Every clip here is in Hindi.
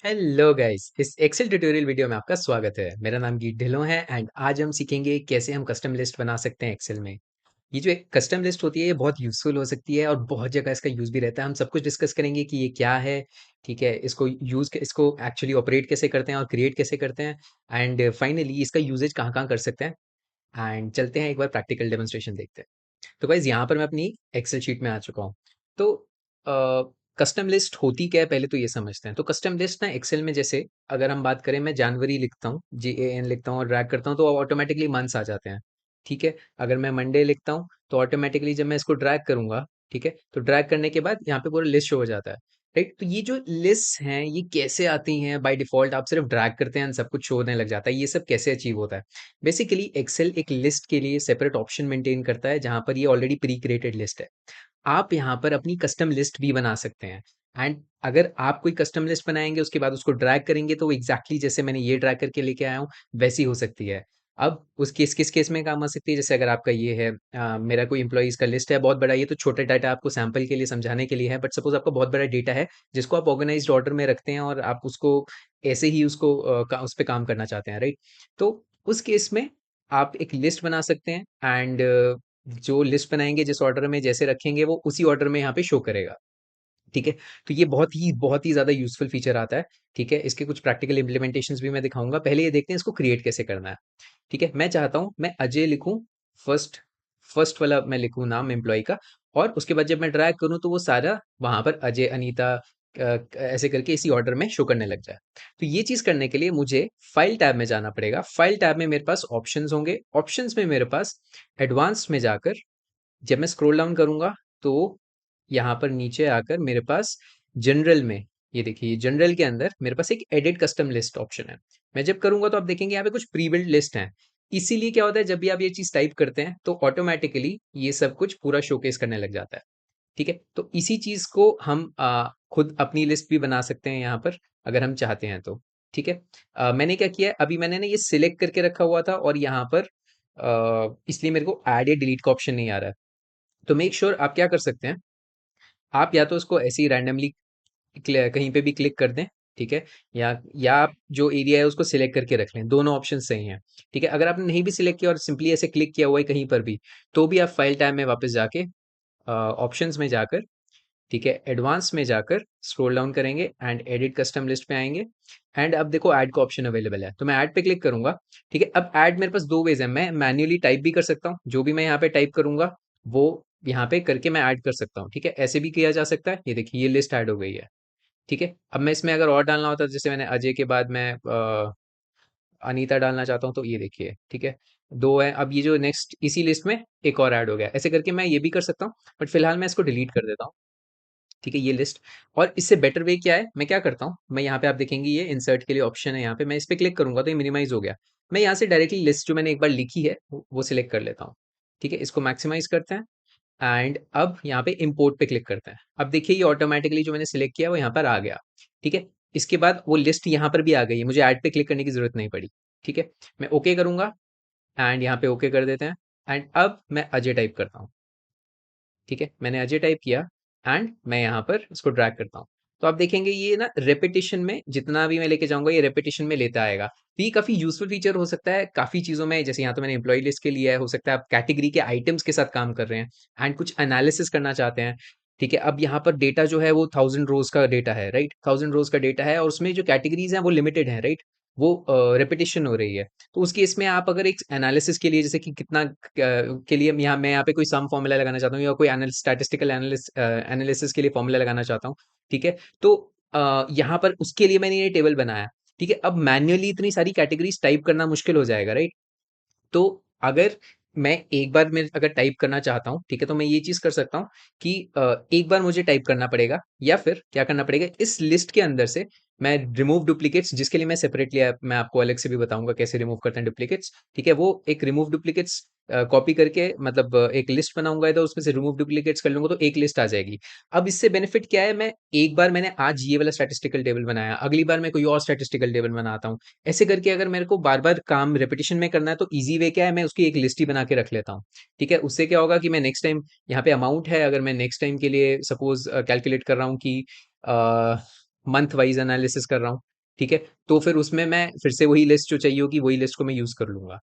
हेलो गाइस, इस एक्सेल ट्यूटोरियल वीडियो में आपका स्वागत है। मेरा नाम गीत ढिल्लों है एंड आज हम सीखेंगे कैसे हम कस्टम लिस्ट बना सकते हैं एक्सेल में। ये जो एक कस्टम लिस्ट होती है ये बहुत यूज़फुल हो सकती है और बहुत जगह इसका यूज़ भी रहता है। हम सब कुछ डिस्कस करेंगे कि ये क्या है, ठीक है? इसको एक्चुअली ऑपरेट कैसे करते हैं और क्रिएट कैसे करते हैं एंड फाइनली इसका यूसेज कहाँ-कहाँ कर सकते हैं एंड चलते हैं एक बार प्रैक्टिकल डेमोंस्ट्रेशन देखते हैं। तो गाइज़ यहाँ पर मैं अपनी एक्सेल शीट में आ चुका हूँ। तो कस्टम लिस्ट होती क्या है पहले तो ये समझते हैं। तो कस्टम लिस्ट ना एक्सेल में जैसे अगर हम बात करें मैं जनवरी लिखता हूँ, JAN लिखता हूँ और ड्रैग करता हूँ तो ऑटोमैटिकली मंथ्स आ जाते हैं, ठीक है? अगर मैं मंडे लिखता हूँ तो ऑटोमैटिकली जब मैं इसको ड्रैग करूँगा, ठीक है? तो ड्रैग करने के बाद यहाँ पे पूरा लिस्ट शो हो जाता है, राइट? तो ये जो लिस्ट्स हैं ये कैसे आती हैं? बाय डिफ़ॉल्ट आप सिर्फ ड्रैग करते हैं एंड सब कुछ शो होने लग जाता है। ये सब कैसे अचीव होता है? बेसिकली एक्सेल एक लिस्ट के लिए सेपरेट ऑप्शन मेंटेन करता है जहां पर ये ऑलरेडी प्री क्रिएटेड लिस्ट है। आप यहाँ पर अपनी कस्टम लिस्ट भी बना सकते हैं एंड अगर आप कोई कस्टम लिस्ट बनाएंगे उसके बाद उसको ड्रैग करेंगे तो एग्जैक्टली जैसे मैंने ये ड्रैग करके लेके आया हूँ वैसी हो सकती है। अब उस केस किस केस में काम आ सकती है, जैसे अगर आपका ये है मेरा कोई इंप्लॉइज का लिस्ट है बहुत बड़ा, ये तो छोटा डाटा आपको सैंपल के लिए समझाने के लिए है, बट सपोज आपका बहुत बड़ा डेटा है जिसको आप ऑर्गेनाइज्ड ऑर्डर में रखते हैं और आप उसको ऐसे ही उस पर काम करना चाहते हैं, राइट? तो उस केस में आप एक लिस्ट बना सकते हैं एंड जो लिस्ट बनाएंगे जिस ऑर्डर में जैसे रखेंगे वो उसी ऑर्डर में यहाँ पे शो करेगा, ठीक है? तो ये बहुत ही ज़्यादा यूज़फुल फीचर आता है, ठीक है? इसके कुछ प्रैक्टिकल इम्प्लीमेंटेशंस भी मैं दिखाऊँगा। पहले ये देखते हैं इसको क्रिएट कैसे करना है, ठीक है? मैं चाहता हूँ मैं अजय लिखूँ, फर्स्ट फर्स्ट वाला मैं लिखूँ नाम एम्प्लॉयी का और उसके बाद जब मैं ड्रैग करूँ तो वो सारा वहाँ पर अजय, अनीता ऐसे करके इसी ऑर्डर में शो करने लग जाए। तो ये चीज़ करने के लिए मुझे फाइल टैब में जाना पड़ेगा। फाइल टैब में मेरे पास ऑप्शंस होंगे। ऑप्शंस में मेरे पास एडवांस्ड में जाकर जब मैं स्क्रॉल डाउन करूँगा तो यहाँ पर नीचे आकर मेरे पास जनरल में, ये देखिए जनरल के अंदर मेरे पास एक एडिट कस्टम लिस्ट ऑप्शन है। मैं जब करूँगा तो आप देखेंगे यहाँ पे कुछ प्री बिल्ड लिस्ट हैं। इसीलिए क्या होता है जब भी आप ये चीज़ टाइप करते हैं तो ऑटोमेटिकली ये सब कुछ पूरा शोकेस करने लग जाता है, ठीक है? तो इसी चीज़ को हम खुद अपनी लिस्ट भी बना सकते हैं यहाँ पर अगर हम चाहते हैं तो, ठीक है? मैंने क्या किया है अभी मैंने ना ये सिलेक्ट करके रखा हुआ था और यहाँ पर इसलिए मेरे को ऐड या डिलीट का ऑप्शन नहीं आ रहा है। तो मेक श्योर आप क्या कर सकते हैं, आप या तो इसको ऐसे ही रैंडमली कहीं पे भी क्लिक कर दें, ठीक है? या आप जो एरिया है उसको सिलेक्ट करके रख लें, दोनों ऑप्शन सही हैं, ठीक है? अगर आपने नहीं भी सिलेक्ट किया और सिंपली ऐसे क्लिक किया हुआ है कहीं पर भी, तो भी आप फाइल टैब में वापस जाके ऑप्शंस में जाकर, ठीक है, एडवांस में जाकर स्क्रॉल डाउन करेंगे एंड एडिट कस्टम लिस्ट पे आएंगे एंड अब देखो ऐड का ऑप्शन अवेलेबल है तो मैं ऐड पे क्लिक करूंगा, ठीक है? अब ऐड मेरे पास दो वेज है, मैं मैन्युअली टाइप भी कर सकता हूँ, जो भी मैं यहाँ पे टाइप करूंगा वो यहाँ पे करके मैं ऐड कर सकता हूँ, ठीक है? ऐसे भी किया जा सकता है। ये देखिए ये लिस्ट ऐड हो गई है, ठीक है? अब मैं इसमें अगर और डालना होता, जैसे मैंने अजय के बाद मैं अनीता डालना चाहता हूँ तो ये देखिए, ठीक है? दो है, अब ये जो नेक्स्ट इसी लिस्ट में एक और ऐड हो गया, ऐसे करके मैं ये भी कर सकता हूँ, बट फिलहाल मैं इसको डिलीट कर देता हूँ, ठीक है? ये लिस्ट। और इससे बेटर वे क्या है, मैं क्या करता हूँ, मैं यहाँ पे आप देखेंगे ये इंसर्ट के लिए ऑप्शन है, यहाँ पे मैं इस पे क्लिक करूंगा तो ये मिनिमाइज हो गया। मैं यहाँ से डायरेक्टली लिस्ट जो मैंने एक बार लिखी है वो सिलेक्ट कर लेता हूँ, ठीक है? इसको मैक्सिमाइज करते हैं एंड अब यहाँ पे इंपोर्ट पे क्लिक करते हैं। अब देखिए ये ऑटोमेटिकली जो मैंने सिलेक्ट किया वो यहाँ पर आ गया, ठीक है? इसके बाद वो लिस्ट यहाँ पर भी आ गई है, मुझे ऐड पे क्लिक करने की जरूरत नहीं पड़ी, ठीक है? मैं ओके करूंगा एंड यहाँ पे ओके कर देते हैं एंड अब मैं अजय टाइप करता हूँ, ठीक है? मैंने अजय टाइप किया एंड मैं यहाँ पर इसको ड्रैग करता हूँ। तो आप देखेंगे ये ना रेपिटेशन में जितना भी मैं लेके जाऊँगा ये रेपिटेशन में लेता आएगा। तो ये काफ़ी यूज़फुल फीचर हो सकता है काफ़ी चीज़ों में, जैसे यहाँ तो मैंने एम्प्लॉयी लिस्ट के लिया है, हो सकता है आप कैटेगरी के आइटम्स के साथ काम कर रहे हैं एंड कुछ एनालिसिस करना चाहते हैं, ठीक है? अब यहाँ पर डेटा जो है वो 1000 रोज़ का डेटा है, राइट? 1000 रोज़ का डेटा है और उसमें जो कैटेगरीज़ हैं वो लिमिटेड हैं, राइट? वो रेपिटेशन हो रही है। तो उस केस में आप अगर एक एनालिसिस के लिए जैसे कि कितना के लिए मैं यहाँ पे कोई सम फॉर्मूला लगाना चाहता हूँ या कोई स्टैटिस्टिकल एनालिसिस के लिए फॉर्मूला लगाना चाहता हूँ, ठीक है? तो यहाँ पर उसके लिए मैंने ये टेबल बनाया, ठीक है? अब मैन्युअली इतनी सारी कैटेगरीज टाइप करना मुश्किल हो जाएगा, राइट? तो अगर मैं एक बार में अगर टाइप करना चाहता हूँ, ठीक है? तो मैं ये चीज़ कर सकता हूँ कि एक बार मुझे टाइप करना पड़ेगा या फिर क्या करना पड़ेगा, इस लिस्ट के अंदर से मैं रिमूव डुप्लीकेट्स, जिसके लिए मैं सेपरेटली मैं आपको अलग से भी बताऊंगा कैसे रिमूव करते हैं डुप्लीकेट्स, ठीक है? वो एक रिमूव डुप्लीकेट्स कॉपी करके मतलब एक लिस्ट बनाऊंगा इधर, उसमें से रिमूव डुप्लीकेट्स कर लूंगा तो एक लिस्ट आ जाएगी। अब इससे बेनिफिट क्या है, मैं एक बार मैंने आज ये वाला स्टैटिस्टिकल टेबल बनाया, अगली बार मैं कोई और स्टैटिस्टिकल टेबल बनाता हूँ, ऐसे करके अगर मेरे को बार बार काम रेपिटेशन में करना है तो इजी वे क्या है, मैं उसकी एक लिस्ट ही बना के रख लेता हूँ, ठीक है? उससे क्या होगा कि मैं नेक्स्ट टाइम यहाँ पे अमाउंट है, अगर मैं नेक्स्ट टाइम के लिए सपोज कैलकुलेट कर रहा हूँ कि मंथ वाइज एनालिसिस कर रहा हूँ, ठीक है? तो फिर उसमें मैं फिर से वही लिस्ट जो चाहिए होगी, वही लिस्ट को मैं यूज़ कर लूँगा।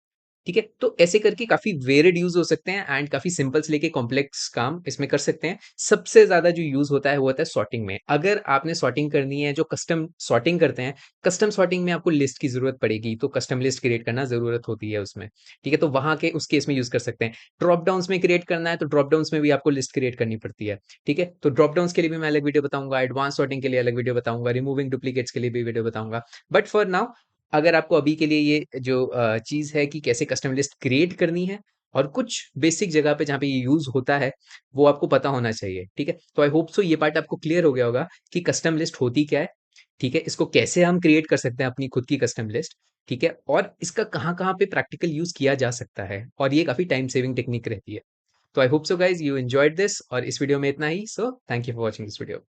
ठीक है? तो ऐसे करके काफ़ी वेरिड यूज़ हो सकते हैं एंड काफ़ी सिंपल से लेके कॉम्प्लेक्स काम इसमें कर सकते हैं। सबसे ज़्यादा जो यूज़ होता है, वो होता है सॉर्टिंग में। अगर आपने सॉर्टिंग करनी है, जो कस्टम सॉर्टिंग करते हैं, कस्टम सॉर्टिंग में आपको लिस्ट की ज़रूरत पड़ेगी, तो कस्टम लिस्ट क्रिएट करना ज़रूरत होती है उसमें। ठीक है? तो वहाँ के उस केस में यूज़ कर सकते हैं। ड्रॉप डाउन्स में क्रिएट करना है, तो ड्रॉप डाउन्स में भी आपको लिस्ट क्रिएट करनी पड़ती है। ठीक है? तो ड्रॉप डाउन्स के लिए भी मैं अलग वीडियो बताऊँगा, एडवांस सॉर्टिंग के लिए अलग वीडियो बताऊँगा, रिमूविंग डुप्लीकेट्स के लिए भी वीडियो बताऊँगा। बट फॉर नाउ अगर आपको अभी के लिए ये जो चीज़ है कि कैसे कस्टम लिस्ट क्रिएट करनी है और कुछ बेसिक जगह पे जहाँ पे ये यूज़ होता है, वो आपको पता होना चाहिए, ठीक है? तो आई होप सो ये पार्ट आपको क्लियर हो गया होगा कि कस्टम लिस्ट होती क्या है, ठीक है? इसको कैसे हम क्रिएट कर सकते हैं अपनी खुद की कस्टम लिस्ट, ठीक है? और इसका कहाँ-कहाँ पे प्रैक्टिकल यूज़ किया जा सकता है और ये काफ़ी टाइम सेविंग टेक्निक रहती है। तो I hope so guys you enjoyed this और इस वीडियो में इतना ही, so thank you for watching this video.